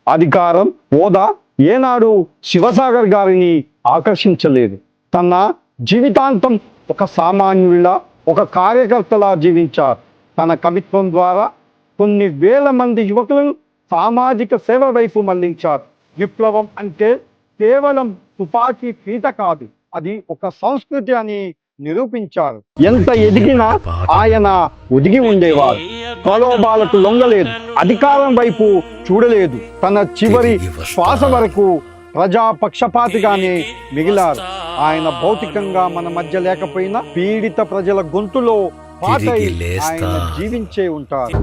అధికారం, హోదా ఏనాడు శివసాగర్ గారిని ఆకర్షించలేదు. తన జీవితాంతం ఒక సామాన్యుల్లా, ఒక కార్యకర్తలా జీవించారు. తన కవిత్వం ద్వారా కొన్ని వేల మంది యువకులను సామాజిక సేవ వైపు మళ్లించారు. విప్లవం అంటే కేవలం తుపాకీ పీట కాదు, అది ఒక సంస్కృతి అని నిరూపించారు. ఎంత ఎదిగినా ఆయన ఒదిగి ఉండేవారు. ప్రలోభాలకు లొంగలేదు, అధికారం వైపు చూడలేదు. తన చివరి శ్వాస వరకు ప్రజాపక్షపాతిగానే మిగిలారు. ఆయన భౌతికంగా మన మధ్య లేకపోయినా పీడిత ప్రజల గొంతులో పాటై ఆయన జీవించే ఉంటారు.